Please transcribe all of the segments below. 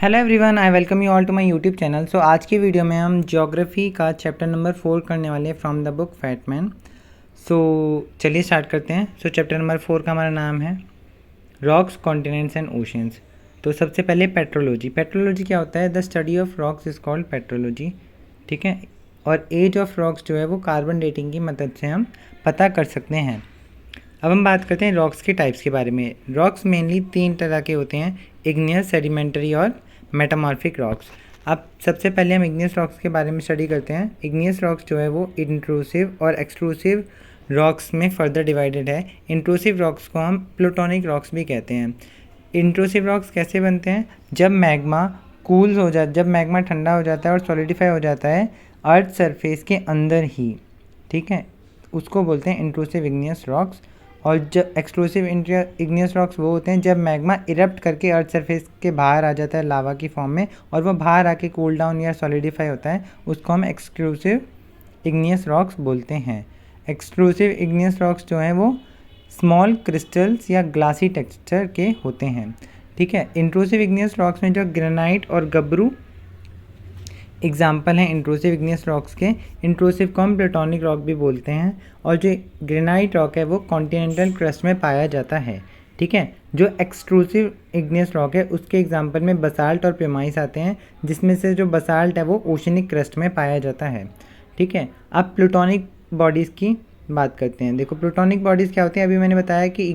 Hello everyone, I welcome you all to my YouTube channel. So आज की video में हम ज्योग्राफी का चैप्टर नंबर 4 करने वाले हैं फ्रॉम द बुक फैटमैन। सो चलिए स्टार्ट करते हैं। सो चैप्टर नंबर 4 का हमारा नाम है रॉक्स, कॉन्टिनेंट्स एंड ओशंस। तो सबसे पहले पेट्रोलॉजी। पेट्रोलॉजी क्या होता है? The study of rocks is called petrology. ठीक है। और एज ऑफ रॉक्स जो है वो कार्बन डेटिंग की मदद से हम पता कर सकते हैं। अब हम बात करते हैं रॉक्स के टाइप्स के बारे में। रॉक्स मेनली 3 तरह के होते हैं, इग्नियस, सेडिमेंटरी और मेटामॉर्फिक रॉक्स। अब सबसे पहले हम इग्नियस रॉक्स के बारे में स्टडी करते हैं। इग्नियस रॉक्स जो है वो इंट्रूसिव और एक्सट्रूसिव रॉक्स में फर्दर डिवाइडेड है। इंट्रूसिव रॉक्स को हम प्लूटोनिक रॉक्स भी कहते हैं। इंट्रूसिव रॉक्स कैसे बनते हैं? जब मैग्मा जब मैग्मा ठंडा हो जाता है और सॉलिडिफाई हो जाता है अर्थ सरफेस के अंदर ही, ठीक है, उसको बोलते हैं इंट्रूसिव इग्नियस रॉक्स। और जब एक्सक्लूसिव इग्नियस रॉक्स वो होते हैं जब मैग्मा इरप्ट करके अर्थ सरफेस के बाहर आ जाता है लावा की फॉर्म में, और वो बाहर आके कूल डाउन या सॉलिडिफाई होता है, उसको हम एक्सक्लूसिव इग्नियस रॉक्स बोलते हैं। एक्सक्लूसिव इग्नियस रॉक्स जो हैं वो स्मॉल क्रिस्टल्स या ग्लासी टेक्सचर के होते हैं। ठीक है। इंट्रूसिव इग्नियस रॉक्स में जो ग्रेनाइट और गबरू एग्जाम्पल हैं इंट्रूसिव इग्नियस रॉक्स के। इंट्रूसिव को हम प्लूटोनिक रॉक भी बोलते हैं। और जो ग्रेनाइट रॉक है वो कॉन्टिनेंटल क्रस्ट में पाया जाता है। ठीक है। जो एक्सट्रूसिव इग्नियस रॉक है उसके एग्जाम्पल में बसाल्ट और पेमाइस आते हैं, जिसमें से जो बसाल्ट है वो ओशनिक क्रस्ट में पाया जाता है। ठीक है। अब प्लूटोनिक बॉडीज़ की बात करते हैं। देखो प्लूटोनिक बॉडीज़ क्या होती हैं? अभी मैंने बताया कि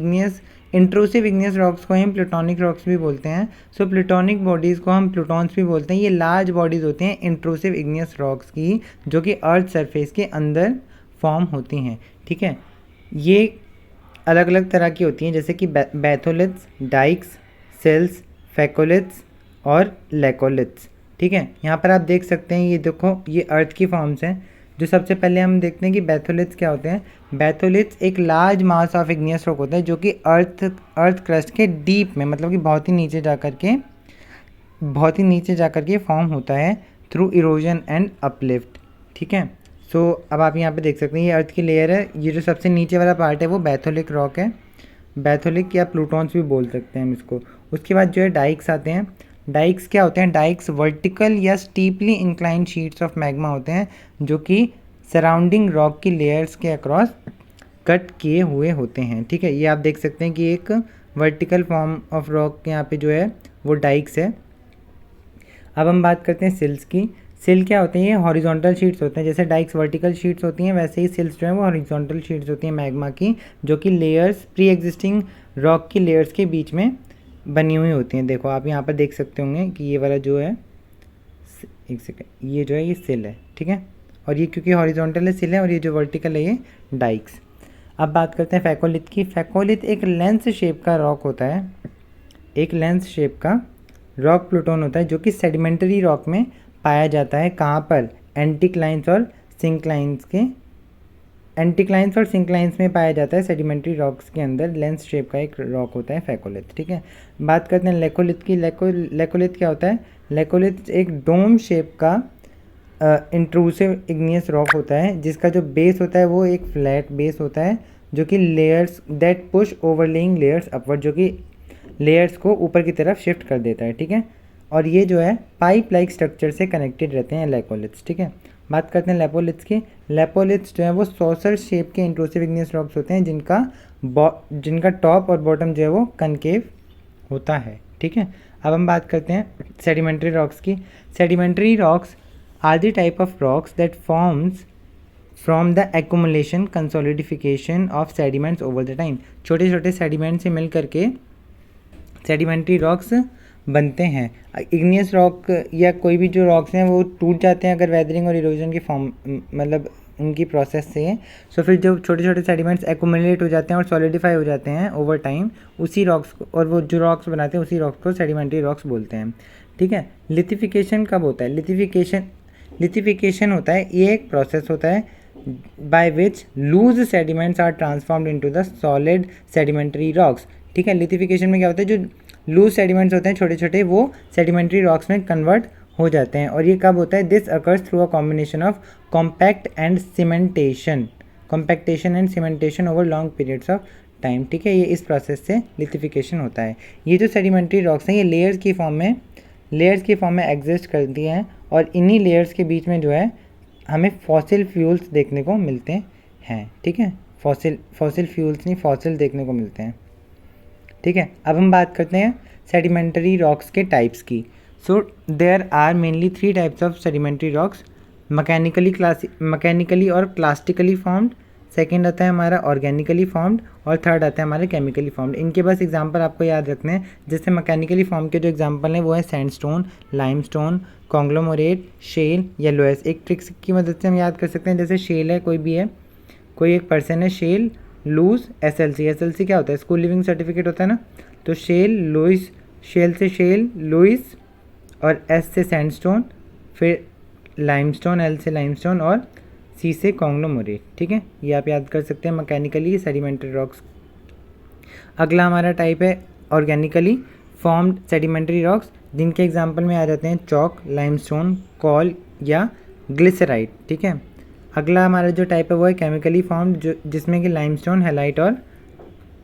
इंट्रूसिव इग्नियस रॉक्स को हम प्लूटोनिक रॉक्स भी बोलते हैं। सो प्लूटोनिक बॉडीज़ को हम प्लूटॉन्स भी बोलते हैं। ये लार्ज बॉडीज़ होती हैं इंट्रूसिव इग्नियस रॉक्स की, जो कि अर्थ सरफेस के अंदर फॉर्म होती हैं। ठीक है। ये अलग अलग तरह की होती हैं, जैसे कि बैथोलिथ्स, डाइक्स, सिल्स, फैकोलिथ्स और लेकोलिथ्स। ठीक है। यहाँ पर आप देख सकते हैं, ये देखो ये अर्थ की फॉर्म्स हैं। जो सबसे पहले हम देखते हैं कि बैथोलिथ्स क्या होते हैं। बैथोलिथ्स एक large mass of igneous rock होता है जो कि अर्थ क्रस्ट के डीप में, मतलब कि बहुत ही नीचे जाकर के फॉर्म होता है थ्रू इरोजन एंड अपलिफ्ट। ठीक है। सो अब आप यहाँ पे देख सकते हैं ये अर्थ की लेयर है। ये जो सबसे नीचे वाला पार्ट है वो बैथोलिक रॉक है। बैथोलिक या प्लूटॉन्स भी बोल सकते हैं हम इसको। उसके बाद जो है डाइक्स आते हैं। डाइक्स क्या होते हैं? डाइक्स वर्टिकल या steeply inclined sheets of magma होते हैं जो कि सराउंडिंग रॉक की लेयर्स के अक्रॉस कट किए हुए होते हैं। ठीक है। ये आप देख सकते हैं कि एक वर्टिकल फॉर्म ऑफ रॉक यहाँ पे जो है वो डाइक्स है। अब हम बात करते हैं सिल्स की। सिल क्या होते हैं? ये हॉरिजॉन्टल शीट्स होते हैं। जैसे डाइक्स वर्टिकल शीट्स होती हैं, वैसे ही सिल्स जो है वो हॉरिजॉन्टल शीट्स होती हैं मैग्मा की, जो कि लेयर्स, प्री एग्जिस्टिंग रॉक की लेयर्स के बीच में बनी हुई होती हैं। देखो आप यहाँ पर देख सकते होंगे कि ये वाला जो है, एक सेकेंड, ये जो है ये सिल है। ठीक है। और ये क्योंकि हॉरिजॉन्टल है सिल है, और ये जो वर्टिकल है ये डाइक्स। अब बात करते हैं फैकोलिथ की। फैकोलिथ एक लेंस शेप का रॉक होता है। एक लेंस शेप का रॉक प्लूटोन होता है जो कि सेडिमेंटरी रॉक में पाया जाता है। कहाँ पर? एंटीक्लाइंस और सिंक्लाइंस में पाया जाता है। सेडिमेंट्री रॉक्स के अंदर लेंस शेप का एक रॉक होता है फैकोलिथ। ठीक है। बात करते हैं लेकोलिथ की। लेकोलिथ क्या होता है? लेकोलिथ एक डोम शेप का इंट्रूसिव इग्नियस रॉक होता है, जिसका जो बेस होता है वो एक फ्लैट बेस होता है, जो कि layers that push overlaying layers upward, जो कि लेयर्स को ऊपर की तरफ शिफ्ट कर देता है। ठीक है। और ये जो है पाइप लाइक स्ट्रक्चर से कनेक्टेड रहते हैं लेकोलिथ्स। ठीक है। बात करते हैं लेपोलिथ्स की। लेपोलिथ्स जो है वो सॉसर शेप के इंट्रूसिव इग्नियस रॉक्स होते हैं जिनका टॉप और बॉटम जो है वो कनकेव होता है। ठीक है। अब हम बात करते हैं सेडिमेंट्री रॉक्स की। Sedimentary rocks are the type of rocks that forms from the accumulation consolidification of sediments over the time. छोटे छोटे सेडिमेंट से मिल करके सेडिमेंट्री रॉक्स बनते हैं। इग्नियस रॉक या कोई भी जो रॉक्स हैं वो टूट जाते हैं अगर वेदरिंग और इरोजन की फॉर्म, मतलब उनकी प्रोसेस से। सो फिर जो छोटे छोटे सेडिमेंट्स एक्यूमुलेट हो जाते हैं और सॉलिडिफाई हो जाते हैं ओवर टाइम, उसी रॉक्स को, और वो जो रॉक्स बनाते हैं उसी रॉक्स को सेडिमेंट्री रॉक्स बोलते हैं। ठीक है। लिथिफिकेशन कब होता है? लिथिफिकेशन होता है, ये एक प्रोसेस होता है by which loose sediments are transformed into the solid sedimentary rocks. ठीक है। लिथिफिकेशन में क्या होता है? जो लूज सेडिमेंट्स होते हैं छोटे छोटे, वो सेडिमेंट्री रॉक्स में कन्वर्ट हो जाते हैं। और ये कब होता है? This occurs through a combination of compaction and cementation over long periods of time. ठीक है। ये इस प्रोसेस से लिथिफिकेशन होता है। ये जो सेडिमेंट्री रॉक्स हैं ये लेयर्स की फॉर्म में लेयर्स की फॉर्म में एग्जिस्ट करती हैं और इन्हीं लेयर्स के बीच में जो है हमें फॉसिल फ्यूल्स देखने को मिलते हैं, ठीक है। फॉसिल फ्यूल्स नहीं, फॉसिल देखने को मिलते हैं, ठीक है। अब हम बात करते हैं सेडिमेंटरी रॉक्स के टाइप्स की। So there are mainly 3 types of sedimentary rocks, mechanically और क्लास्टिकली फॉर्म्ड, सेकेंड आता है हमारा ऑर्गेनिकली फॉर्म्ड और थर्ड आता है हमारा केमिकली फॉर्म्ड। इनके बस एग्जांपल आपको याद रखने हैं। जैसे मैकेनिकली फॉर्म के जो एग्जांपल हैं वो है सैंडस्टोन, लाइमस्टोन, कॉन्ग्लोमरेट, शेल या लोएस। एक ट्रिक्स की मदद से हम याद कर सकते हैं, जैसे शेल है, कोई भी है, कोई एक पर्सन है, शेल, लूज, SLC क्या होता है, स्कूल लिविंग सर्टिफिकेट होता है ना। तो शेल, लुइस, शेल से शेल, लुइस और S से सैंडस्टोन, फिर लाइमस्टोन, L से लाइमस्टोन और C से कॉन्ग्लोमरेट, ठीक है। ये आप याद कर सकते हैं मैकेनिकली सेडिमेंटरी रॉक्स। अगला हमारा टाइप है ऑर्गेनिकली फॉर्म्ड सेडिमेंटरी रॉक्स, जिनके एग्जांपल में आ जाते हैं चॉक, लाइमस्टोन, कॉल या ग्लिसराइट, ठीक है। अगला हमारा जो टाइप है वो है केमिकली फॉर्म्ड, जो जिसमें कि लाइमस्टोन, हैलाइट और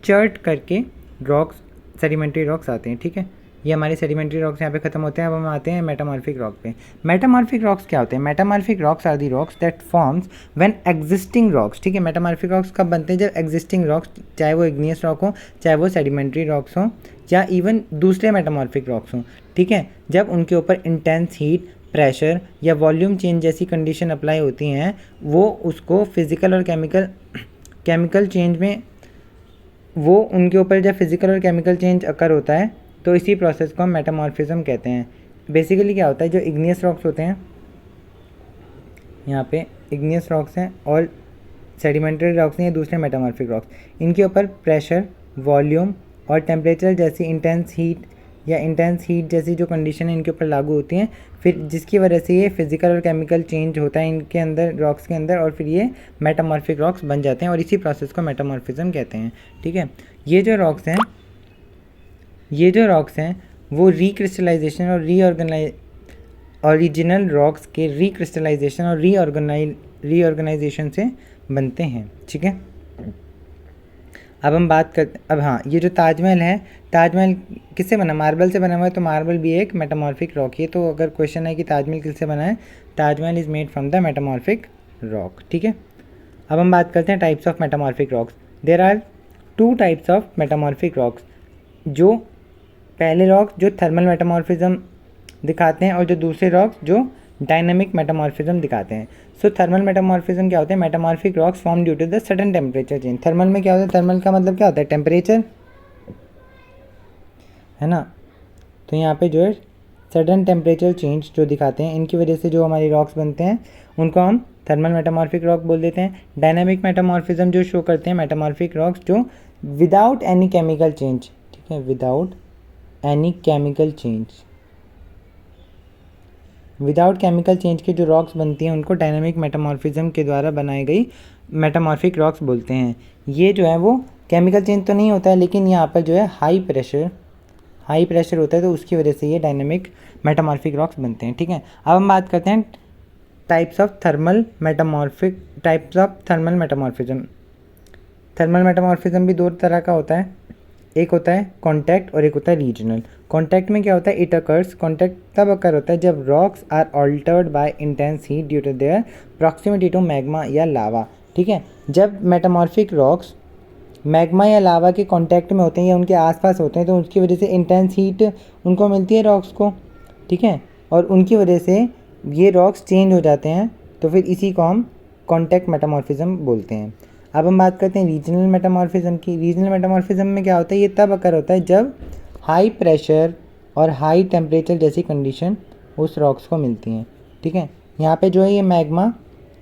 चर्ट करके रॉक्स, सेडिमेंटरी रॉक्स आते हैं, ठीक है। ये हमारे सेडिमेंटरी रॉक्स यहाँ पे खत्म होते हैं। अब हम आते हैं मेटामॉर्फिक रॉक पे। मेटामॉर्फिक रॉक्स क्या होते हैं? Metamorphic rocks are the rocks that forms when existing rocks, ठीक है। मेटामॉर्फिक रॉक्स कब बनते हैं? जब एग्जिस्टिंग रॉक्स, चाहे वो इग्नियस रॉक हो, चाहे वो सेडिमेंटरी रॉक्स हो, या इवन दूसरे मेटामॉर्फिक रॉक्स हों, ठीक है। जब उनके ऊपर इंटेंस हीट, प्रेशर या वॉल्यूम चेंज जैसी कंडीशन अप्लाई होती हैं, वो उसको फिजिकल और केमिकल चेंज में, वो उनके ऊपर जब फिजिकल और केमिकल चेंज अकर होता है तो इसी प्रोसेस को हम मेटामॉर्फिज्म कहते हैं। बेसिकली क्या होता है, जो इग्नियस रॉक्स होते हैं, यहाँ पे इग्नियस रॉक्स हैं और सेडिमेंटरी रॉक्स हैं, ये दूसरे मेटामॉर्फिक रॉक्स, इनके ऊपर प्रेशर, वॉल्यूम और टेम्परेचर जैसी इंटेंस हीट जैसी जो कंडीशन है इनके ऊपर लागू होती हैं, फिर जिसकी वजह से ये फिजिकल और केमिकल चेंज होता है इनके अंदर, रॉक्स के अंदर, और फिर ये मेटामॉर्फिक रॉक्स बन जाते हैं और इसी प्रोसेस को मेटामॉर्फिज्म कहते हैं, ठीक है। ये जो रॉक्स हैं वो रिक्रिस्टलाइजेशन और ओरिजिनल रॉक्स के रिक्रिस्टलाइजेशन और रीऑर्गेनाइजेशन से बनते हैं, ठीक है। अब हम बात करते, अब हाँ, ये जो ताजमहल है, ताजमहल किससे बना? मार्बल से बना हुआ है, तो मार्बल भी एक मेटामॉर्फिक रॉक है। तो अगर क्वेश्चन है कि ताजमहल किससे बना है, Taj Mahal is made from the metamorphic rock, ठीक है। अब हम बात करते हैं types of metamorphic rocks. There are 2 types of metamorphic rocks. जो पहले रॉक्स जो थर्मल मेटामॉर्फिज्म दिखाते हैं और जो दूसरे रॉक्स जो डायनामिक मेटामॉर्फिज्म दिखाते हैं। सो थर्मल मेटामॉर्फिज्म क्या होते हैं? Metamorphic rocks form due to the sudden temperature change. Thermal में क्या होता है? थर्मल का मतलब क्या होता है? टेम्परेचर, है ना। तो यहाँ पे जो है सडन टेम्परेचर चेंज जो दिखाते हैं, इनकी वजह से जो हमारी रॉक्स बनते हैं उनको हम थर्मल मेटामॉर्फिक रॉक बोल देते हैं। डायनामिक मेटामॉर्फिज्म जो शो करते हैं मेटामॉर्फिक रॉक्स जो विदाउट एनी केमिकल चेंज, ठीक है, without any chemical change, without chemical change के जो रॉक्स बनती हैं उनको डायनामिक मेटामॉर्फिज्म के द्वारा बनाई गई मेटामॉर्फिक रॉक्स बोलते हैं। ये जो है वो केमिकल चेंज तो नहीं होता है, लेकिन यहाँ पर जो है हाई प्रेशर होता है, तो उसकी वजह से ये डायनामिक मेटामॉर्फिक रॉक्स बनते हैं, ठीक है। अब हम बात करते हैं types of thermal metamorphism. Thermal metamorphism भी 2 तरह का होता है, एक होता है कॉन्टैक्ट और एक होता है रीजनल। कॉन्टैक्ट में क्या होता है? इट अकर्स, कॉन्टैक्ट तब अकर होता है जब rocks are altered by intense heat due to their proximity to magma या लावा, ठीक है। जब मेटामॉर्फिक रॉक्स मैग्मा या लावा के कॉन्टैक्ट में होते हैं या उनके आसपास होते हैं, तो उसकी वजह से इंटेंस हीट उनको मिलती है रॉक्स को, ठीक है, और उनकी वजह से ये रॉक्स चेंज हो जाते हैं, तो फिर इसी को हम कॉन्टैक्ट मेटामॉर्फिज्म बोलते हैं। अब हम बात करते हैं रीजनल मेटामॉर्फिज्म की। रीजनल मेटामॉर्फिज्म में क्या होता है? ये तब अकर होता है जब हाई प्रेशर और हाई टेम्परेचर जैसी कंडीशन उस रॉक्स को मिलती हैं, ठीक है। यहाँ पे जो है ये मैग्मा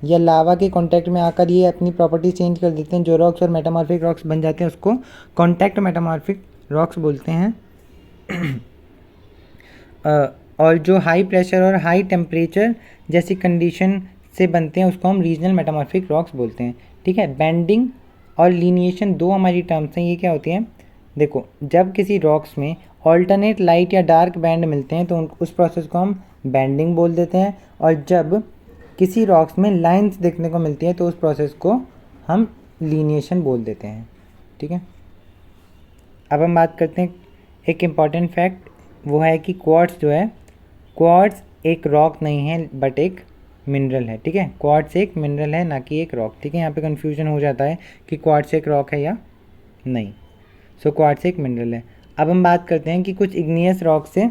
या लावा के कांटेक्ट में आकर ये अपनी प्रॉपर्टी चेंज कर देते हैं। जो रॉक्स और मेटामॉर्फिक रॉक्स बन जाते हैं उसको कॉन्टैक्ट मेटामॉर्फिक रॉक्स बोलते हैं। और जो हाई प्रेशर और हाई टेम्परेचर जैसी कंडीशन से बनते हैं उसको हम रीजनल मेटामॉर्फिक रॉक्स बोलते हैं, ठीक है। बैंडिंग और लीनिएशन 2 हमारी टर्म्स हैं। ये क्या होती हैं? देखो, जब किसी रॉक्स में ऑल्टरनेट लाइट या डार्क बैंड मिलते हैं तो उस प्रोसेस को हम बैंडिंग बोल देते हैं, और जब किसी रॉक्स में लाइंस देखने को मिलती है तो उस प्रोसेस को हम लीनिएशन बोल देते हैं, ठीक है। अब हम बात करते हैं एक इम्पॉर्टेंट फैक्ट, वो है कि क्वार्ट्स जो है क्वार्ट्ज एक रॉक नहीं है बट एक मिनरल है, ठीक है। क्वार्ट्ज एक मिनरल है ना कि एक रॉक, ठीक है। यहाँ पे कन्फ्यूजन हो जाता है कि क्वार्ट्ज एक रॉक है या नहीं। सो क्वार्ट्ज एक मिनरल है। अब हम बात करते हैं कि कुछ इग्नियस रॉक से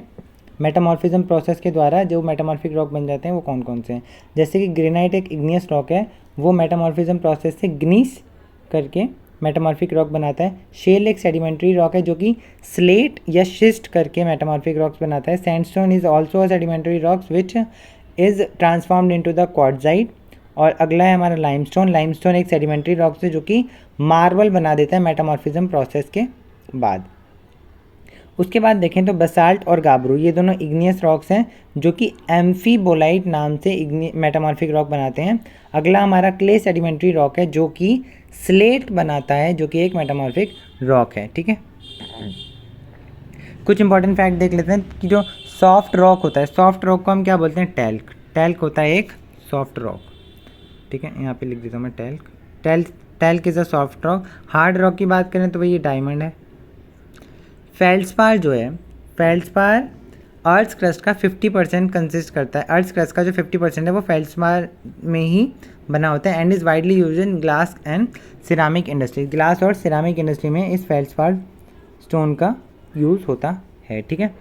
मेटामॉर्फिज्म प्रोसेस के द्वारा जो मेटामॉर्फिक रॉक बन जाते हैं वो कौन कौन से हैं। जैसे कि ग्रेनाइट एक इग्नियस रॉक है, वो मेटामॉर्फिज्म प्रोसेस से ग्नीस करके मेटामॉर्फिक रॉक बनाता है। शेल एक सेडिमेंट्री रॉक है जो कि स्लेट या शिस्ट करके मेटामॉर्फिक रॉक्स बनाता है। Sandstone is also a sedimentary rocks which is transformed into the quartzite. और अगला है हमारा लाइमस्टोन। लाइमस्टोन एक सेडिमेंट्री रॉक्स है जो कि मार्बल बना देता है मेटामॉर्फिज्म प्रोसेस के बाद। उसके बाद देखें तो बसाल्ट और गाबरू ये दोनों इग्नियस रॉक्स हैं जो कि एम्फीबोलाइट नाम से मेटामॉर्फिक रॉक बनाते हैं। अगला हमारा क्ले सेडिमेंट्री रॉक है जो कि स्लेट बनाता है, जो कि एक मेटामॉर्फिक रॉक है, ठीक है। कुछ इंपॉर्टेंट फैक्ट देख लेते हैं कि जो सॉफ्ट रॉक होता है, सॉफ्ट रॉक को हम क्या बोलते हैं, टैल्क। टैल्क होता है एक सॉफ्ट रॉक, ठीक है। यहाँ पे लिख देता हूँ मैं talc. Talc is a soft rock. Hard rock की बात करें तो वही डायमंड है। फेल्ड्सपार जो है, फेल्ड्सपार अर्थ क्रस्ट का 50% कंसिस्ट करता है। अर्थ क्रस्ट का जो 50% है वो फेल्ड्सपार में ही बना होता है and is widely use in glass and ceramic industry. Glass और सिरामिक इंडस्ट्री में इस फेल्ड्सपार स्टोन का यूज़ होता है, ठीक है।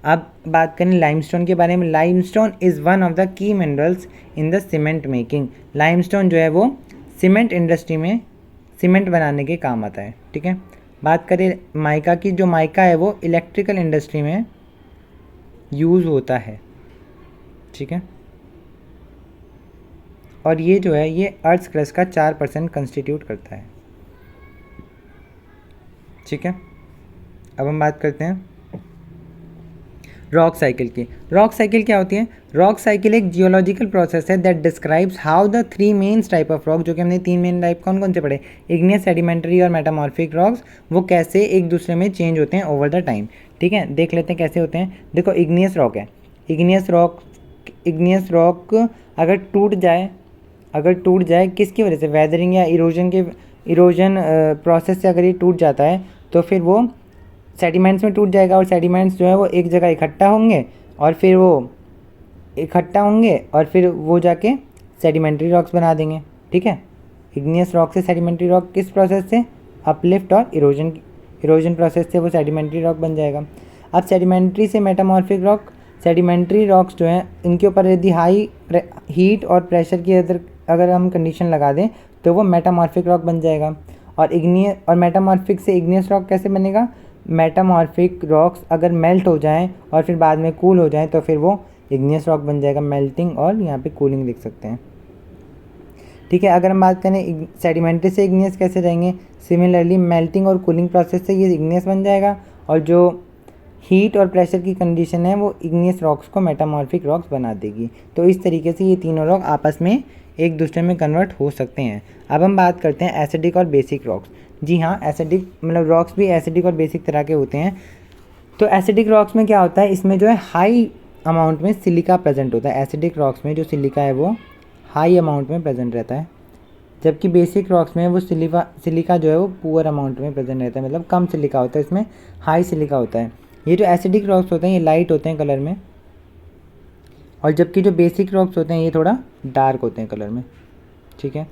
अब बात करें लाइमस्टोन के बारे में। Limestone is one of the key minerals in the cement making. Limestone जो है वो सीमेंट इंडस्ट्री में सीमेंट बनाने के काम आता है, ठीक है। बात करें माइका की, जो माइका है वो इलेक्ट्रिकल इंडस्ट्री में यूज़ होता है, ठीक है। और ये जो है ये अर्थ क्रस्ट का 4% कंस्टिट्यूट करता है, ठीक है। अब हम बात करते हैं रॉक साइकिल की। रॉक साइकिल क्या होती है? रॉक साइकिल एक जियोलॉजिकल प्रोसेस है that describes how the three main type of rock, जो कि हमने तीन मेन टाइप कौन कौन से पढ़े, इग्नियस, सेडिमेंट्री और मेटामॉर्फिक रॉक्स, वो कैसे एक दूसरे में चेंज होते हैं ओवर द टाइम, ठीक है। देख लेते हैं कैसे होते हैं। देखो इग्नियस रॉक है, इग्नियस रॉक अगर टूट जाए किसकी वजह से, वेदरिंग या इरोजन प्रोसेस से अगर ये टूट जाता है तो फिर वो सेडिमेंट्स में टूट जाएगा। और सेडिमेंट्स जो है वो एक जगह इकट्ठा होंगे और फिर वो जाके सेडिमेंट्री रॉक्स बना देंगे, ठीक है। इग्नियस रॉक से सेडिमेंट्री रॉक किस प्रोसेस से, अपलिफ्ट और इरोजन प्रोसेस से वो सेडिमेंट्री रॉक बन जाएगा। अब सेडिमेंट्री से मेटामॉर्फिक रॉक, सेडिमेंट्री रॉक्स जो हैं इनके ऊपर यदि हाई हीट और प्रेशर की अगर हम कंडीशन लगा दें तो वो मेटामॉर्फिक रॉक बन जाएगा। और मेटामॉर्फिक से इग्नियस रॉक कैसे बनेगा, मेटामॉर्फिक रॉक्स अगर मेल्ट हो जाएं और फिर बाद में कूल हो जाएं तो फिर वो इग्नियस रॉक बन जाएगा। मेल्टिंग और यहाँ पे कूलिंग लिख सकते हैं, ठीक है। अगर हम बात करें सेडिमेंट्री से इग्नियस कैसे जाएंगे, सिमिलरली मेल्टिंग और कूलिंग प्रोसेस से ये इग्नियस बन जाएगा और जो हीट और प्रेशर की कंडीशन है वो इग्नियस रॉक्स को मेटामॉर्फिक रॉक्स बना देगी। तो इस तरीके से ये तीनों रॉक आपस में एक दूसरे में कन्वर्ट हो सकते हैं। अब हम बात करते हैं एसिडिक और बेसिक रॉक्स। जी हाँ, एसिडिक मतलब रॉक्स भी एसिडिक और बेसिक तरह के होते हैं। तो एसिडिक रॉक्स में क्या होता है, इसमें जो है हाई अमाउंट में सिलिका प्रेजेंट होता है। एसिडिक रॉक्स में जो सिलिका है वो हाई अमाउंट में प्रेजेंट रहता है, जबकि बेसिक रॉक्स में वो सिलिका जो है वो पुअर अमाउंट में प्रेजेंट रहता है, मतलब कम सिलिका होता है, इसमें हाई सिलिका होता है। ये जो एसिडिक रॉक्स होते हैं ये लाइट होते हैं कलर में, और जबकि जो बेसिक रॉक्स होते हैं ये थोड़ा डार्क होते हैं कलर में, ठीक है।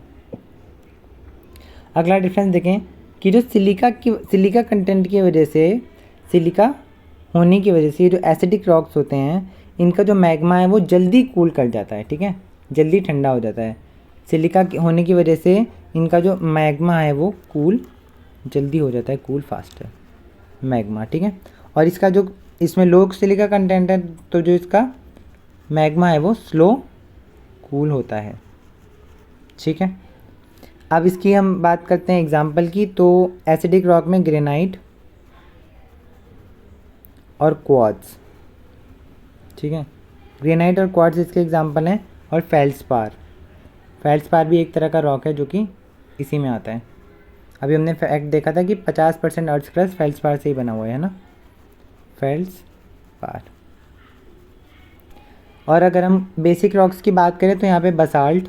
अगला डिफरेंस देखें कि जो सिलिका कंटेंट की वजह से, सिलिका होने की वजह से ये जो एसिडिक रॉक्स होते हैं इनका जो मैग्मा है वो जल्दी कूल कर जाता है, ठीक है, जल्दी ठंडा हो जाता है। सिलिका होने की वजह से इनका जो मैग्मा है वो कूल जल्दी हो जाता है, कूल फास्ट है मैग्मा, ठीक है। और इसका जो इसमें लो सिलिका कंटेंट है तो जो इसका मैग्मा है वो स्लो कूल होता है, ठीक है। अब इसकी हम बात करते हैं एग्जाम्पल की। तो एसिडिक रॉक में ग्रेनाइट और क्वार्ट्ज, ठीक है, ग्रेनाइट और क्वार्ट्ज इसके एग्जाम्पल हैं। और फेल्ड्सपार भी एक तरह का रॉक है जो कि इसी में आता है। अभी हमने फैक्ट देखा था कि 50% अर्थ क्रस्ट फेल्ड्सपार से ही बना हुआ है ना, फेल्ड्सपार। और अगर हम बेसिक रॉक्स की बात करें तो यहाँ पे बसाल्ट,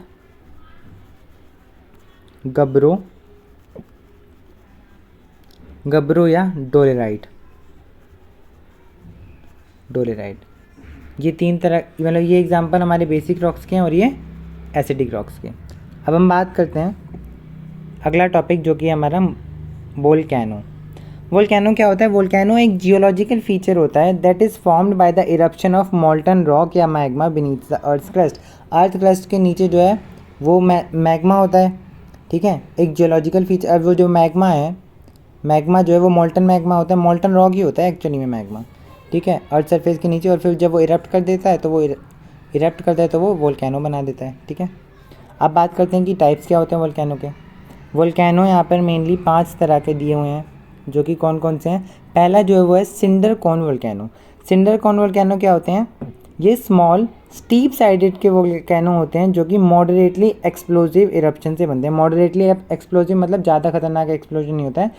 गब्रो या डोलेराइट, ये 3 तरह, मतलब ये एग्जांपल हमारे बेसिक रॉक्स के हैं और ये एसिडिक रॉक्स के। अब हम बात करते हैं अगला टॉपिक जो कि हमारा वोल्केनो। वोल्केनो क्या होता है? वोल्केनो एक जियोलॉजिकल फीचर होता है that is formed by the eruption of molten rock या magma beneath the earth crust. Earth crust के नीचे जो है वो मैग्मा होता है, ठीक है, एक जियोलॉजिकल फीचर। वो जो मैग्मा है, मैग्मा जो है वो मॉल्टन मैग्मा होता है, मॉल्टन रॉक ही होता है एक्चुअली में मैग्मा, ठीक है, अर्थ सरफेस के नीचे। और फिर जब वो इरप्ट कर देता है तो वो वोल्केनो बना देता है, ठीक है। अब बात करते हैं कि टाइप्स क्या होते हैं वोल्केनो के। वोल्केनो यहाँ पर मेनली 5 तरह के दिए हुए हैं, जो कि कौन कौन से हैं। पहला जो है वो है cinder cone volcano. Cinder cone volcano क्या होते हैं? ये स्मॉल स्टीप साइडेड के वोल्केनो होते हैं जो कि मॉडरेटली एक्सप्लोजिव इरप्शन से बनते हैं। मॉडरेटली एक्सप्लोजिव मतलब ज़्यादा खतरनाक एक्सप्लोजन नहीं होता है,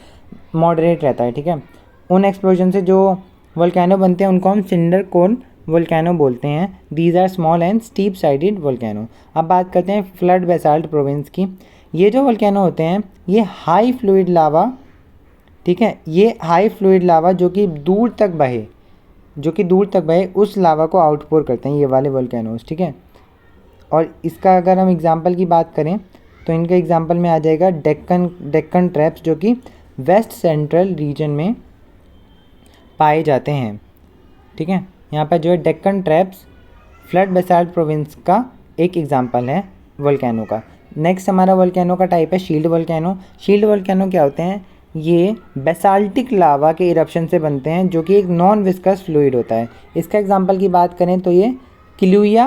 मॉडरेट रहता है, ठीक है। उन एक्सप्लोजन से जो वोल्केनो बनते हैं उनको हम सिंडर कॉन वोल्केनो बोलते हैं। These are small and steep sided volcano. अब बात करते हैं फ्लड बेसाल्ट प्रोविंस की। ये जो वोल्केनो होते हैं ये हाई फ्लूइड लावा, ठीक है, ये हाई फ्लूइड लावा जो कि दूर तक बहे उस लावा को आउटपोर करते हैं, ये वाले वोल्केनोस, ठीक है। और इसका अगर हम एग्जांपल की बात करें तो इनके एग्जांपल में आ जाएगा डेक्कन ट्रैप्स जो कि वेस्ट सेंट्रल रीजन में पाए जाते हैं, ठीक है। यहाँ पर जो है Deccan traps flood basalt province का एक एग्जांपल है वोल्केनो का। नेक्स्ट हमारा वोल्केनो का टाइप है शील्ड वोल्केनो। शील्ड वोल्केनो क्या होते हैं? ये बेसाल्टिक लावा के इरप्शन से बनते हैं जो कि एक नॉन विस्कस फ्लूइड होता है। इसका एग्जांपल की बात करें तो ये किलुया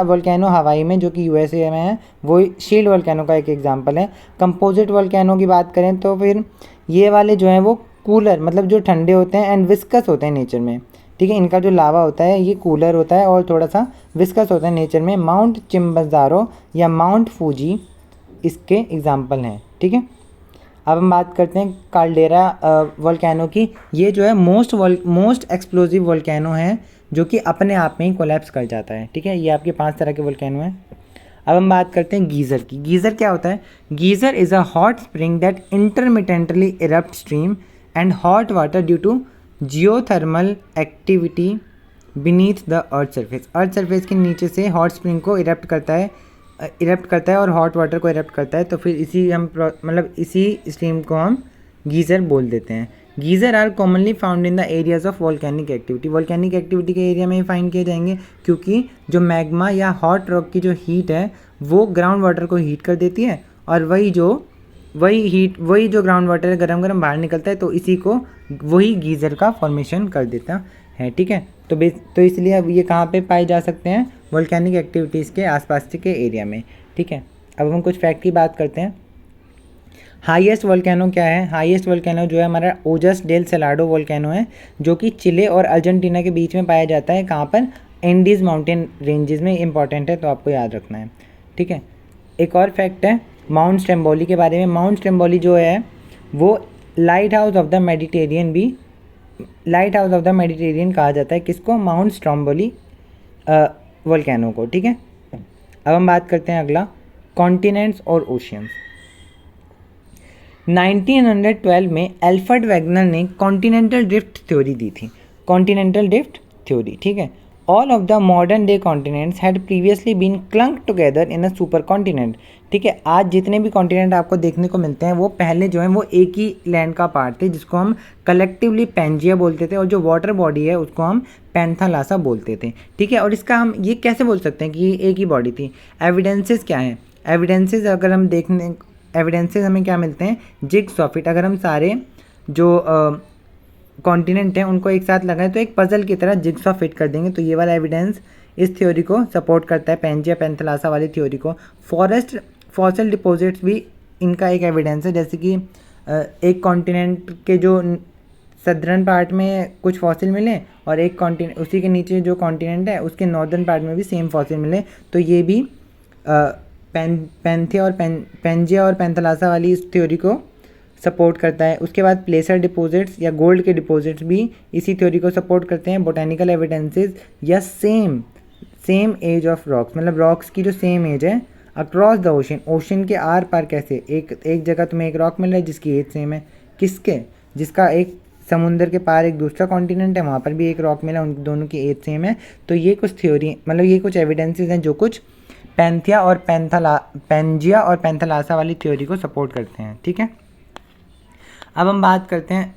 वोल्केनो हवाई में जो कि यूएसए में है, वो शील्ड वोल्केनो का एक एग्जांपल है। कंपोजिट वोल्केनो की बात करें तो फिर ये वाले जो हैं वो कूलर, मतलब जो ठंडे होते हैं एंड विस्कस होते हैं नेचर में, ठीक है। इनका जो लावा होता है ये कूलर होता है और थोड़ा सा विस्कस होता है नेचर में। माउंट चिम्बजारो या माउंट फूजी इसके एग्जाम्पल हैं, ठीक है। अब हम बात करते हैं काल्डेरा वोल्केनो की। ये जो है मोस्ट एक्सप्लोजिव वोल्केनो है जो कि अपने आप में ही कोलैप्स कर जाता है, ठीक है। ये आपके 5 तरह के वोल्केनो हैं। अब हम बात करते हैं गीज़र की। गीज़र क्या होता है? Geyser is a hot spring that intermittently erupt stream and hot water due to geothermal activity beneath the earth surface. Earth surface के नीचे से हॉट स्प्रिंग को इरप्ट करता है और हॉट वाटर को इरप्ट करता है, तो फिर इसी स्ट्रीम को हम गीज़र बोल देते हैं। गीज़र are commonly found in the areas of volcanic activity. Volcanic activity के एरिया में ही फाइंड किए जाएंगे क्योंकि जो मैग्मा या हॉट रॉक की जो हीट है वो ग्राउंड वाटर को हीट कर देती है और वही जो ग्राउंड वाटर है गरम बाहर निकलता है, तो इसी को वही गीज़र का फॉर्मेशन कर देता है, ठीक है। तो इसलिए अब ये कहाँ पे पाए जा सकते हैं? वोल्केनिक एक्टिविटीज़ के आसपास के एरिया में, ठीक है। अब हम कुछ फैक्ट की बात करते हैं। हाईएस्ट वोल्केनो क्या है? हाईएस्ट वोल्केनो जो है हमारा ओजस डेल सेलाडो वोल्केनो है जो कि चिले और अर्जेंटीना के बीच में पाया जाता है। कहाँ पर? एंडीज़ माउंटेन रेंजेस में। इंपॉर्टेंट है तो आपको याद रखना है, ठीक है। एक और फैक्ट है माउंट स्ट्रेम्बोली के बारे में। माउंट स्ट्रेम्बोली जो है वो light house of the Mediterranean कहा जाता है। किसको? माउंट स्ट्रोम्बोली वोल्केनो को, ठीक है। अब हम बात करते हैं अगला कॉन्टिनेंट्स और ओशियंस। 1912 में एल्फ्रेड वेगनर ने कॉन्टिनेंटल ड्रिफ्ट थ्योरी दी थी। कॉन्टिनेंटल ड्रिफ्ट थ्योरी, ठीक है। All of the modern day continents had previously been clumped together in a super continent, ठीक है। आज जितने भी कॉन्टिनेंट आपको देखने को मिलते हैं वो पहले जो है वो एक ही लैंड का पार्ट थे जिसको हम कलेक्टिवली पैंजिया बोलते थे, और जो वाटर बॉडी है उसको हम पैंथालासा बोलते थे, ठीक है। और इसका हम ये कैसे बोल सकते हैं कि ये एक ही बॉडी थी? एविडेंसेस क्या हैं? एविडेंसेस हमें क्या मिलते हैं? Jigsaw fit. अगर हम सारे जो कॉन्टिनेंट हैं उनको एक साथ लगाएं तो एक पजल की तरह जिग्सॉ फिट कर देंगे, तो ये वाला एविडेंस इस थ्योरी को सपोर्ट करता है, पैंजिया पैंथालासा वाली थ्योरी को। फॉसिल डिपॉजिट्स भी इनका एक एविडेंस है, जैसे कि एक कॉन्टिनेंट के जो सदर्न पार्ट में कुछ फॉसिल मिले और एक कॉन्टिनेंट उसी के नीचे जो कॉन्टिनेंट है उसके नॉर्दर्न पार्ट में भी सेम फॉसिल मिले, तो ये भी पैंजिया और पैंथालासा वाली इस थ्योरी को सपोर्ट करता है। उसके बाद प्लेसर डिपॉजिट्स या गोल्ड के डिपॉजिट्स भी इसी थ्योरी को सपोर्ट करते हैं। बोटेनिकल एविडेंसेस या सेम एज ऑफ रॉक्स, मतलब रॉक्स की जो सेम एज है अक्रॉस द ओशन के आर पार। कैसे? एक जगह तुम्हें एक रॉक मिल रहा है जिसकी एज सेम है, किसके? जिसका एक समुंदर के पार एक दूसरा कॉन्टिनेंट है, वहाँ पर भी एक रॉक मिला, उन दोनों की एज सेम है। तो ये कुछ थ्योरी मतलब ये कुछ एविडेंसेस हैं जो कुछ पैंथिया और पैंजिया और पैंथलासा वाली थ्योरी को सपोर्ट करते हैं। ठीक है, अब हम बात करते हैं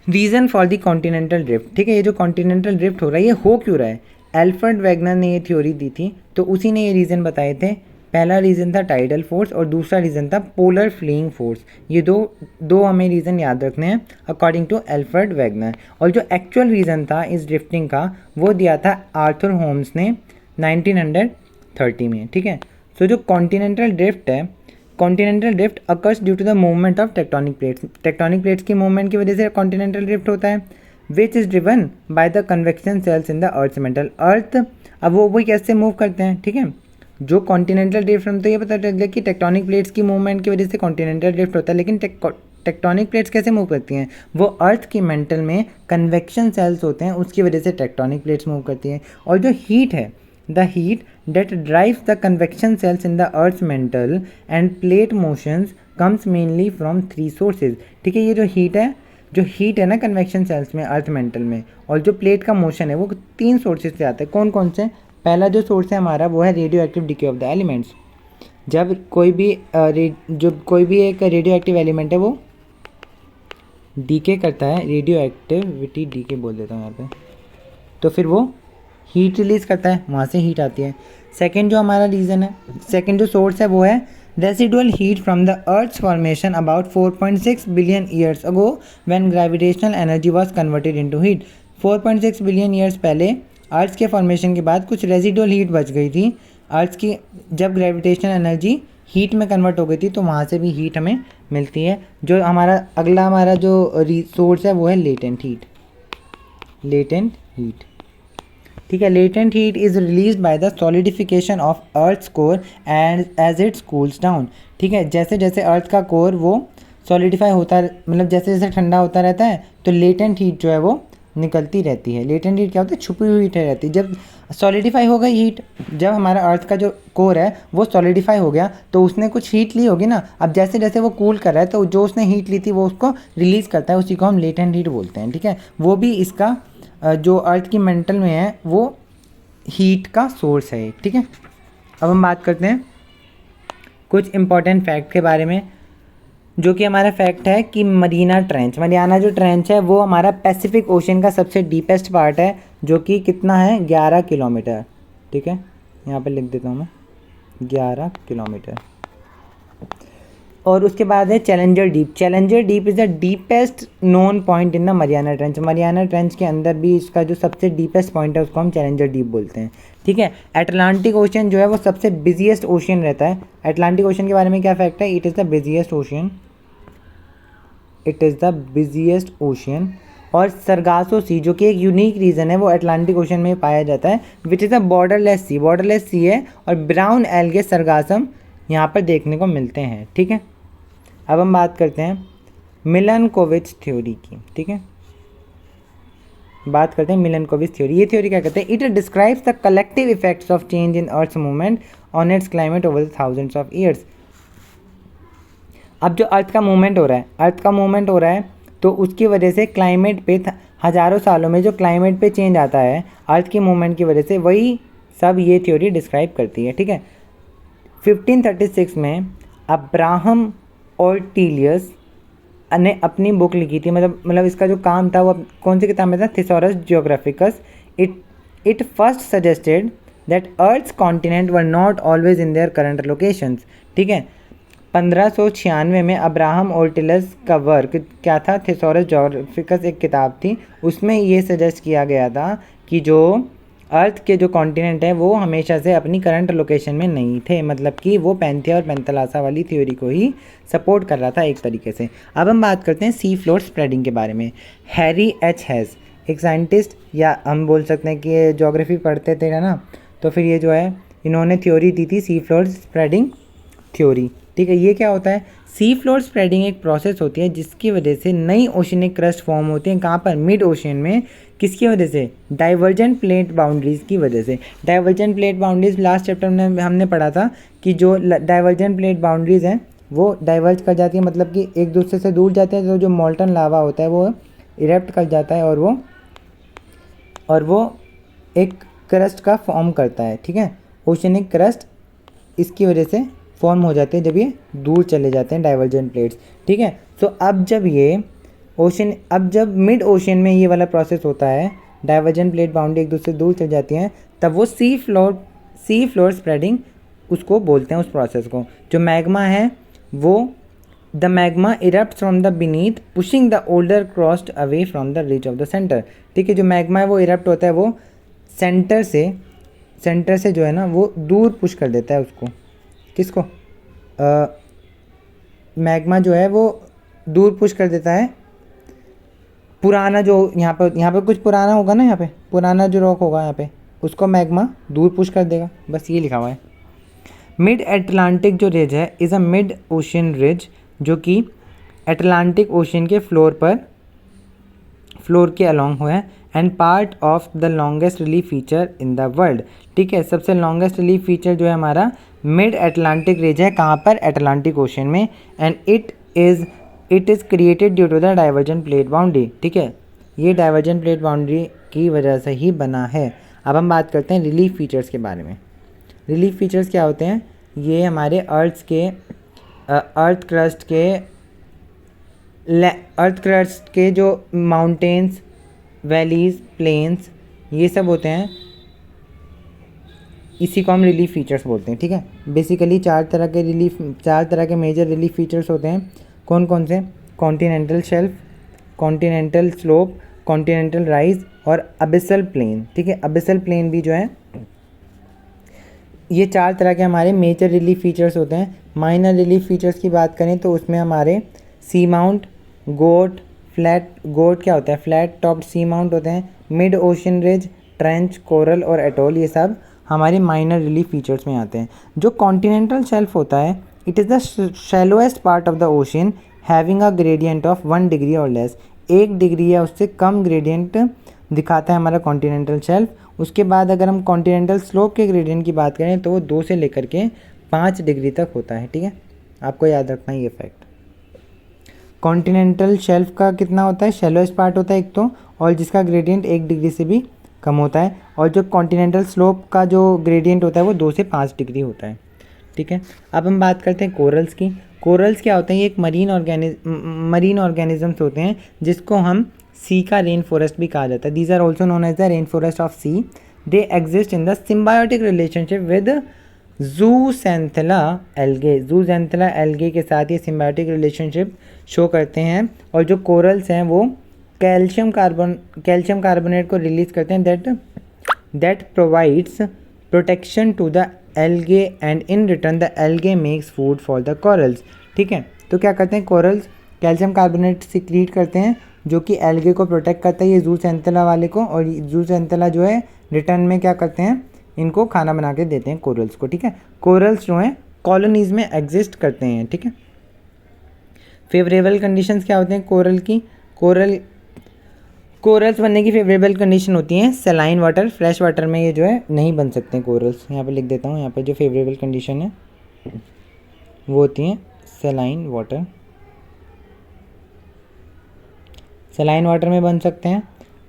reason for the continental drift. ठीक है, ये जो कॉन्टिनेंटल ड्रिफ्ट हो रहा है ये हो क्यों रहा है? एल्फ्रेड वेगनर ने ये थ्योरी दी थी, तो उसी ने ये रीज़न बताए थे। पहला रीज़न था टाइडल फोर्स और दूसरा रीज़न था पोलर फ्लीइंग फोर्स। ये दो हमें रीज़न याद रखने हैं अकॉर्डिंग टू एल्फ्रेड वेगनर। और जो एक्चुअल रीज़न था इस ड्रिफ्टिंग का वो दिया था आर्थर होम्स ने 1930 में। ठीक है, सो जो कॉन्टिनेंटल ड्रिफ्ट है, continental drift occurs due to the movement of tectonic plates. Tectonic plates की मूवमेंट की वजह से कॉन्टिनेंटल ड्रिफ्ट होता है, which is driven by the convection cells in the earth mantle. Earth अब वो कैसे मूव करते हैं? ठीक है, जो कॉन्टिनेंटल ड्रिफ्ट हम तो ये पता चल गया कि टेक्टोनिक प्लेट्स की मूवमेंट की वजह से कॉन्टिनेंटल ड्रिफ्ट होता है, लेकिन टेक्टोनिक प्लेट्स कैसे मूव करती हैं? वो अर्थ की मेंटल में कन्वेक्शन सेल्स होते हैं, उसकी वजह से टेक्टोनिक प्लेट्स मूव करती हैं। और जो हीट है, the heat that drives the convection cells in the earth's mantle and plate motions comes mainly from 3 sources। ठीक है, ये जो हीट है ना कन्वेक्शन सेल्स में अर्थ मेंटल में, और जो प्लेट का मोशन है वो 3 सोर्सेज से आता है। कौन कौन से? पहला जो सोर्स है हमारा वो है radio active DK of the elements. जब कोई भी एक रेडियो एक्टिव एलिमेंट है वो डीके करता है, रेडियो एक्टिविटी डीके बोल देता हूँ यहाँ पे, तो फिर वो हीट रिलीज़ करता है, वहाँ से हीट आती है। सेकंड जो हमारा रीज़न है, सेकंड जो सोर्स है वो है residual heat from the earth's formation about 4.6 billion years ago when gravitational energy was converted into heat. 4.6 billion years पहले अर्थ के फॉर्मेशन के बाद कुछ रेसिडुअल हीट बच गई थी अर्थ की, जब ग्रेविटेशनल एनर्जी हीट में कन्वर्ट हो गई थी तो वहाँ से भी हीट हमें मिलती है। जो हमारा जो सोर्स है वो है लेटेंट हीट। ठीक है, latent heat is release by the solidification of earth's core and as it's cools down. ठीक है, जैसे जैसे अर्थ का कोर वो सॉलिडिफाई होता मतलब जैसे जैसे ठंडा होता रहता है तो लेटेंट हीट जो है वो निकलती रहती है। लेटेंट हीट क्या होता है? छुपी हुई हीट रहती है। जब सॉलिडिफाई हो गई हीट, जब हमारा अर्थ का जो कोर है वो सॉलिडिफाई हो गया तो उसने कुछ हीट ली होगी ना। अब जैसे जैसे वो कूल कर रहा है तो जो उसने हीट ली थी वो उसको रिलीज़ करता है, उसी को हम लेटेंट हीट बोलते हैं। ठीक है, वो भी इसका जो अर्थ की मेंटल में है वो हीट का सोर्स है। ठीक है, अब हम बात करते हैं कुछ इम्पॉर्टेंट फैक्ट के बारे में, जो कि हमारा फैक्ट है कि मरियाना जो ट्रेंच है वो हमारा पैसिफिक ओशन का सबसे डीपेस्ट पार्ट है, जो कि कितना है? 11 किलोमीटर। ठीक है, यहाँ पे लिख देता हूँ मैं 11 किलोमीटर। और उसके बाद है challenger deep is the deepest known point in the Mariana trench. Mariana trench के अंदर भी इसका जो सबसे डीपेस्ट पॉइंट है उसको हम चैलेंजर डीप बोलते हैं। ठीक है, अटलांटिक ओशन जो है वो सबसे बिजिएस्ट ओशन रहता है। अटलांटिक ओशन के बारे में क्या फैक्ट है? It is the busiest ocean. और सरगासो सी जो कि एक यूनिक रीज़न है वो अटलांटिक ओशन में पाया जाता है, विच इज़ अ बॉर्डरलेस सी है, और ब्राउन एल्गे सरगासम यहाँ पर देखने को मिलते हैं। ठीक है, अब हम बात करते हैं मिलनकोविच थ्योरी की। ठीक है, बात करते हैं मिलनकोविच थ्योरी। ये थ्योरी क्या कहते हैं? It describes the collective effects of change in earth's movement on its climate over the thousands of years. अब जो अर्थ का मूवमेंट हो रहा है तो उसकी वजह से क्लाइमेट पे हज़ारों सालों में जो क्लाइमेट पे चेंज आता है अर्थ की मूवमेंट की वजह से, वही सब ये थ्योरी डिस्क्राइब करती है। ठीक है, 1536 में अब्राहम ऑर्टिलियस ने अपनी बुक लिखी थी, मतलब इसका जो काम था वो कौन सी किताब में था? Thesaurus geographicus. It first suggested that earth's continent were not always in their current locations. ठीक है, 1596 में अब्राहम ऑर्टिलियस का वर्क क्या था? थिसॉरस जियोग्राफिकस एक किताब थी, उसमें ये सजेस्ट किया गया था कि जो अर्थ के जो कॉन्टिनेंट है वो हमेशा से अपनी करंट लोकेशन में नहीं थे, मतलब कि वो पैंथिया और पैंथलासा वाली थ्योरी को ही सपोर्ट कर रहा था एक तरीके से। अब हम बात करते हैं सी फ्लोर स्प्रेडिंग के बारे में। हैरी एच हैज़ एक साइंटिस्ट, या हम बोल सकते हैं कि ये ज्योग्राफी पढ़ते थे ना, तो फिर ये जो है इन्होंने थ्योरी दी थी सी फ्लोर स्प्रेडिंग थ्योरी। ठीक है, ये क्या होता है? सी फ्लोर स्प्रेडिंग एक प्रोसेस होती है जिसकी वजह से नई ओशनिक क्रस्ट फॉर्म होती है। कहाँ पर? मिड ओशन में। किसकी वजह से? डाइवर्जेंट प्लेट बाउंड्रीज़ की वजह से। Divergent plate boundaries last chapter में हमने पढ़ा था कि जो डाइवर्जेंट प्लेट बाउंड्रीज़ हैं वो डाइवर्ज कर जाती है, मतलब कि एक दूसरे से दूर जाते हैं, तो जो मॉल्टन लावा होता है वो इरप्ट कर जाता है और वो एक क्रस्ट का फॉर्म करता है, ठीक है, ओशनिक क्रस्ट इसकी वजह से फॉर्म हो जाते हैं जब ये दूर चले जाते हैं डाइवर्जेंट प्लेट्स, ठीक है। तो अब जब मिड ओशन में ये वाला प्रोसेस होता है, डाइवर्जेंट प्लेट बाउंड्री एक दूसरे से दूर चल जाती हैं, तब वो सी फ्लोर स्प्रेडिंग उसको बोलते हैं, उस प्रोसेस को। जो मैग्मा है वो the magma erupt from the beneath pushing the older crossed away from the rich of the centre, ठीक है। जो मैग्मा है वो इरप्ट होता है, वो सेंटर से जो है ना वो दूर पुश कर देता है उसको, किसको, मैग्मा जो है वो दूर पुश कर देता है पुराना, जो यहाँ पर कुछ पुराना होगा ना, यहाँ पे पुराना जो रॉक होगा यहाँ पे, उसको मैग्मा दूर पुश कर देगा, बस ये लिखा हुआ है। मिड एटलांटिक जो रिज है is a mid ocean ridge, जो कि एटलांटिक ओशन के फ्लोर के अलॉन्ग हुआ है, and part of the longest relief feature in the world, ठीक है। सबसे लॉन्गेस्ट रिलीफ फीचर जो है हमारा मिड एटलांटिक रिज है, कहाँ पर, एटलांटिक ओशन में, and it is created due to the divergent plate boundary, ठीक है। ये डाइवर्जेंट प्लेट बाउंड्री की वजह से ही बना है। अब हम बात करते हैं रिलीफ फीचर्स के बारे में। रिलीफ फीचर्स क्या होते हैं, ये हमारे अर्थ क्रस्ट के जो माउंटेन्स, वैलीज़, प्लेन्स, ये सब होते हैं, इसी को हम रिलीफ फीचर्स बोलते हैं, ठीक है। बेसिकली चार तरह के मेजर रिलीफ फीचर्स होते हैं। कौन कौन से, continental shelf, continental slope, continental rise और अबिसल प्लेन, ठीक है। अबिसल प्लेन भी जो है, ये चार तरह के हमारे मेजर रिलीफ फीचर्स होते हैं। माइनर रिलीफ फीचर्स की बात करें तो उसमें हमारे सी माउंट, गोट क्या होता है, फ्लैट टॉप्ड सी माउंट होते हैं, mid ocean ridge, trench, coral और एटोल, ये सब हमारे माइनर रिलीफ फीचर्स में आते हैं। जो कॉन्टिनेंटल शेल्फ होता है, it is the shallowest part of the ocean having a gradient of 1 degree और लेस, 1 डिग्री या उससे कम ग्रेडियंट दिखाता है हमारा कॉन्टिनेंटल शेल्फ। उसके बाद अगर हम कॉन्टिनेंटल स्लोप के ग्रेडियंट की बात करें तो वो 2 से लेकर के 5 डिग्री तक होता है, ठीक है। आपको याद रखना है ये फैक्ट। कॉन्टिनेंटल शेल्फ का कितना होता है, शैलोएस्ट पार्ट होता है एक तो, और जिसका ग्रेडियंट 1 डिग्री से भी कम होता है, और जो कॉन्टिनेंटल स्लोप का जो ग्रेडियंट होता है वो 2 से 5 डिग्री होता है, ठीक है। अब हम बात करते हैं कोरल्स की। कोरल्स क्या होते हैं, ये एक मरीन ऑर्गेनिजम्स होते हैं जिसको हम सी का रेन फॉरेस्ट भी कहा जाता है। These are also known as the rain forest of sea. They exist in the symbiotic relationship with zooxanthellae algae के साथ ये सिम्बायोटिक रिलेशनशिप शो करते हैं। और जो कोरल्स हैं वो कैल्शियम कार्बोनेट को रिलीज करते हैं that provides protection to the algae and in return the algae makes food for the corals, ठीक है। तो क्या करते हैं, कोरल्स कैल्शियम कार्बोनेट सिक्रीट करते हैं जो कि एल्गे को प्रोटेक्ट करता है, ये ज़ूसेंथेला वाले को, और ज़ूसेंथेला जो है रिटर्न में क्या करते हैं, इनको खाना बना के देते हैं कोरल्स को, ठीक है। कोरल्स जो हैं कॉलोनीज़ में एग्जिस्ट करते हैं, ठीक है। फेवरेबल कंडीशंस क्या होते हैं कोरल की, कोरल्स बनने की फेवरेबल कंडीशन होती हैं सलाइन वाटर, फ्रेश वाटर में ये जो है नहीं बन सकते हैं कोरल्स। यहाँ पे लिख देता हूँ, यहाँ पे जो फेवरेबल कंडीशन है वो होती हैं सलाइन वाटर में बन सकते हैं।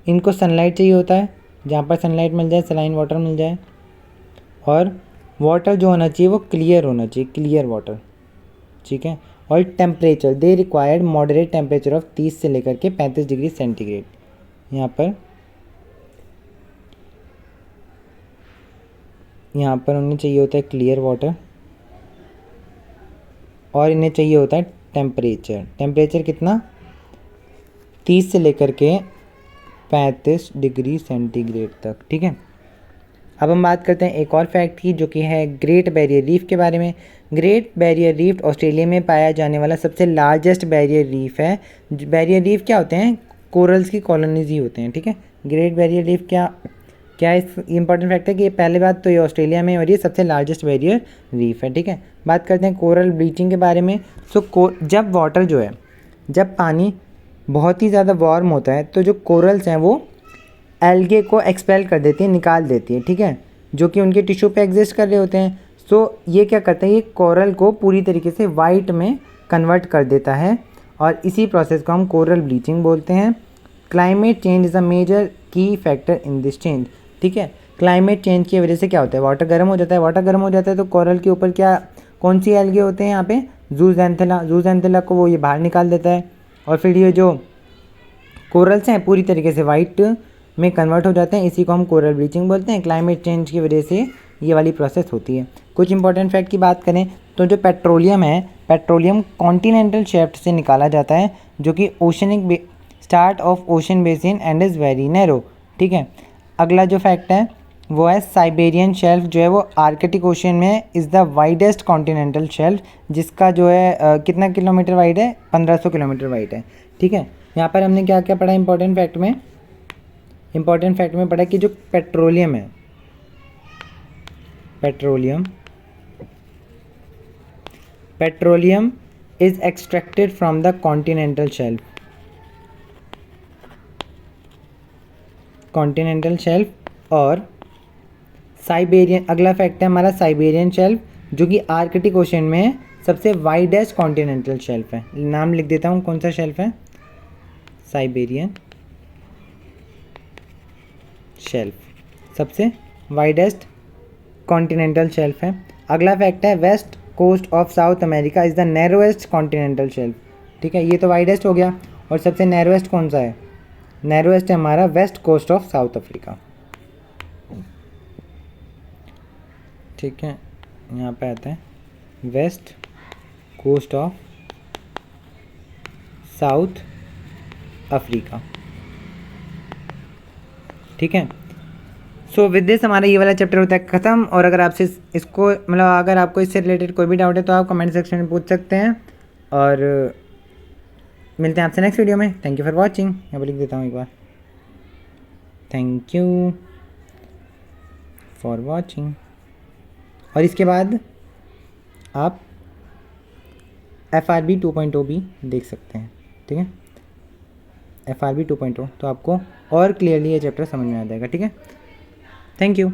इनको सनलाइट चाहिए होता है, जहाँ पर सनलाइट मिल जाए सलाइन वाटर मिल जाए, और वाटर जो होना चाहिए वो क्लियर होना चाहिए, क्लियर वाटर, ठीक है। और temperature, they required moderate temperature of 30 से लेकर के 35 डिग्री सेंटीग्रेड। यहाँ पर उन्हें चाहिए होता है क्लियर वाटर, और इन्हें चाहिए होता है टेम्परेचर कितना, 30 से लेकर के 35 डिग्री सेंटीग्रेड तक, ठीक है। अब हम बात करते हैं एक और फैक्ट की, जो कि है ग्रेट बैरियर रीफ के बारे में। ग्रेट बैरियर रीफ ऑस्ट्रेलिया में पाया जाने वाला सबसे लार्जेस्ट बैरियर रीफ है। बैरियर रीफ क्या होते हैं, कोरल्स की कॉलोनीज ही होते हैं, ठीक है। ग्रेट बैरियर रीफ क्या इस इंपॉर्टेंट फैक्ट है कि ये पहले बात तो ये ऑस्ट्रेलिया में, और ये सबसे लार्जेस्ट बैरियर रीफ है, ठीक है। बात करते हैं कोरल ब्लीचिंग के बारे में। जब वाटर जो है, जब पानी बहुत ही ज़्यादा वार्म होता है तो जो कोरल्स हैं वो एल्गे को एक्सपेल कर देती है, निकाल देती है, ठीक है, जो कि उनके टिश्यू पे एग्जिस्ट कर रहे होते हैं। सो ये क्या करता है, ये कोरल को पूरी तरीके से वाइट में कन्वर्ट कर देता है और इसी प्रोसेस को हम कोरल ब्लीचिंग बोलते हैं। Climate change is a major key factor in this change. ठीक है, क्लाइमेट चेंज की वजह से क्या होता है, वाटर गर्म हो जाता है। वाटर गर्म हो जाता है तो कोरल के ऊपर क्या, कौन सी एल्गे होते हैं यहाँ पे, जूज़ैंथेला। जूज़ैंथेला को वो ये बाहर निकाल देता है और फिर ये जो कोरल्स हैं पूरी तरीके से वाइट में कन्वर्ट हो जाते हैं। इसी को हम कोरल ब्लीचिंग बोलते हैं। क्लाइमेट चेंज की वजह से ये वाली प्रोसेस होती है। कुछ इंपॉर्टेंट फैक्ट की बात करें तो जो पेट्रोलियम है, पेट्रोलियम कॉन्टिनेंटल शेफ्ट से निकाला जाता है जो कि oceanic start of ocean basin and is very narrow. ठीक है, अगला जो फैक्ट है वो है साइबेरियन शेल्फ जो है वो आर्कटिक ओशन में is the widest continental shelf, जिसका जो है कितना किलोमीटर वाइड है, 1500 किलोमीटर वाइड है। ठीक है, यहाँ पर हमने क्या क्या पढ़ा इंपॉर्टेंट फैक्ट में, इंपॉर्टेंट फैक्ट में पढ़ा कि जो पेट्रोलियम है, petroleum is extracted from the continental shelf, continental shelf. और साइबेरियन, अगला फैक्ट है हमारा साइबेरियन शेल्फ जो कि आर्कटिक ओशन में सबसे वाइडेस्ट कॉन्टिनेंटल शेल्फ है। नाम लिख देता हूँ कौन सा शेल्फ है, साइबेरियन शेल्फ सबसे वाइडेस्ट कॉन्टिनेंटल शेल्फ है। अगला फैक्ट है west coast of South America is the narrowest continental shelf. ठीक है, ये तो वाइडेस्ट हो गया और सबसे नैरोएस्ट कौन सा है, नैरोएस्ट है हमारा west coast of South Africa. ठीक है, यहाँ पे आता है west coast of South Africa. ठीक है, सो विद दिस हमारा ये वाला चैप्टर होता है ख़त्म। और अगर आपसे इसको मतलब अगर आपको इससे रिलेटेड कोई भी डाउट है तो आप कमेंट सेक्शन में पूछ सकते हैं और मिलते हैं आपसे नेक्स्ट वीडियो में। Thank you for watching. यहाँ पर लिख देता हूँ एक बार, थैंक यू फॉर वॉचिंग। और इसके बाद आप FRB 2.0 भी देख सकते हैं। ठीक है, FRB 2.0 तो आपको और क्लियरली ये चैप्टर समझ में आ जाएगा। ठीक है, थैंक यू।